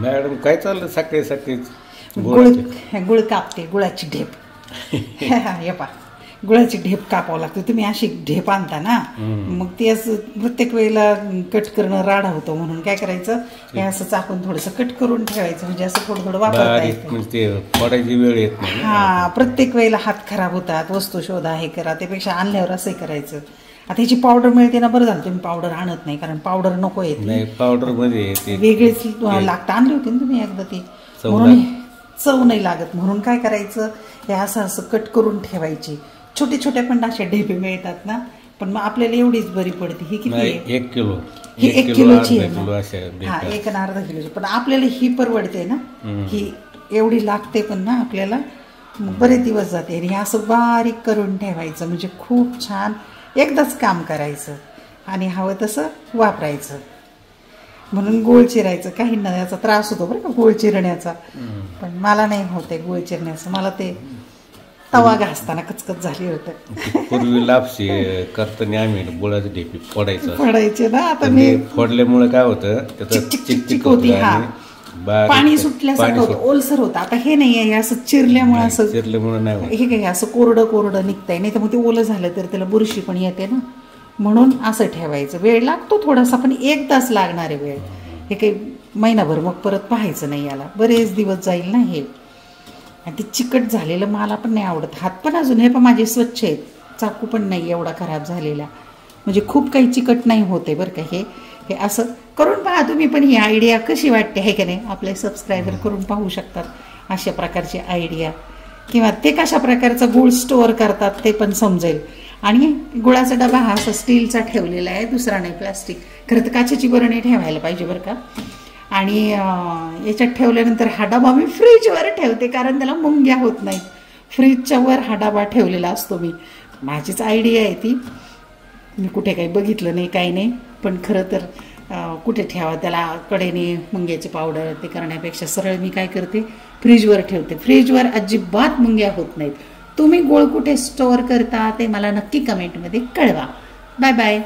Madam काय चाललं सकाळी सकाळीच? गुळ कापते, गुळाची ढेप. हे पा, गुळाची ढेप कापावं लागते. तुम्ही अशी ढेप आणता ना, मग ती असं प्रत्येक वेळेला कट करणं राडा होतो. म्हणून काय करायचं, हे असं चाकून थोडंसं कट करून ठेवायचं, म्हणजे असं थोडं थोडं वापरता येतं. फोडायची वेळ येत नाही. हा, प्रत्येक वेळेला हात खराब होतात, वस्तू शोधा, हे करा, त्यापेक्षा आणल्यावर असंही करायचं. आता ह्याची पावडर मिळते ना, बरं झालं तुम्ही पावडर आणत नाही, कारण पावडर नको येते. नाही, पावडर मध्ये वेगळीच लागतं. आणली होती ना तुम्ही एकदा ती, म्हणून चव नाही लागत. म्हणून काय करायचं, हे असं असं कट करून ठेवायची. छोटे छोटे पण अशा ढेपे मिळतात ना, पण मग आपल्याला एवढीच बरी पडते. ही किती आहे? 1 किलो. ही 1 किलोची आहे ना. हा, 1 आणि अर्धा किलोची. पण आपल्याला ही परवडते ना, ही एवढी लागते पण ना आपल्याला, बरेच दिवस जाते. आणि असं बारीक करून ठेवायचं, म्हणजे खूप छान एकदाच काम करायचं आणि हवं तसं वापरायचं. म्हणून गुळ चिरायचं. काहींना याचा त्रास होतो बरं का, गुळ चिरण्याचा, पण मला नाही होते गुळ चिरण्याचं. मला ते तवा घासताना कचकच झाली होतं. पूर्वी लापशी करताना आम्ही गुळाची ढेपी फोडायचे ना. आता मी फोडल्यामुळे काय होतं, त्याचं चिकचिक होती, पाणी सुटल्यासारखं होतं, ओलसर होतं. आता हे नाही आहे, असं चिरल्यामुळे नाही, हे काय असं कोरडं कोरडं निघतंय. नाही तर मग ते ओलं झालं तर त्याला बुरशी पण येते ना, म्हणून असं ठेवायचं. वेळ लागतो थोडासा, पण 1 तास लागणार आहे वेळ. हे काही महिनाभर मग परत पाहायचं नाही, याला बरेच दिवस जाईल ना हे. आणि ते चिकट झालेलं मला पण नाही आवडत. हात पण अजून हे पण माझे स्वच्छ आहेत, चाकू पण नाही एवढा खराब झालेला, म्हणजे खूप काही चिकट नाही होते बरं का. हे असं करून पहा तुम्ही पण. ही आयडिया कशी वाटते आहे का नाही, आपले सबस्क्रायबर करून पाहू शकतात अशा प्रकारची आयडिया. किंवा ते कशा प्रकारचा गुळ स्टोअर करतात ते पण समजेल. आणि गुळाचा डबा हा असा स्टीलचा ठेवलेला आहे, दुसरा नाही, प्लास्टिक. खरं तर काचेची बरणी ठेवायला पाहिजे बरं का. आणि याच्यात ठेवल्यानंतर हा डबा मी फ्रीजवर ठेवते, कारण त्याला मुंग्या होत नाहीत. फ्रीजच्या वर हा डबा ठेवलेला असतो मी. माझीच आयडिया आहे ती, मी कुठे काही बघितलं नाही, काही नाही. पण खरं तर कुठे ठेवा त्याला, कडेने मुंग्याची पावडर ते करण्यापेक्षा सरळ मी काय करते, फ्रीजवर ठेवते. फ्रीजवर अजिबात मुंग्या होत नाहीत. तुम्ही गुळ कुठे स्टोअर करता ते मला नक्की कमेंटमध्ये कळवा. Bye bye.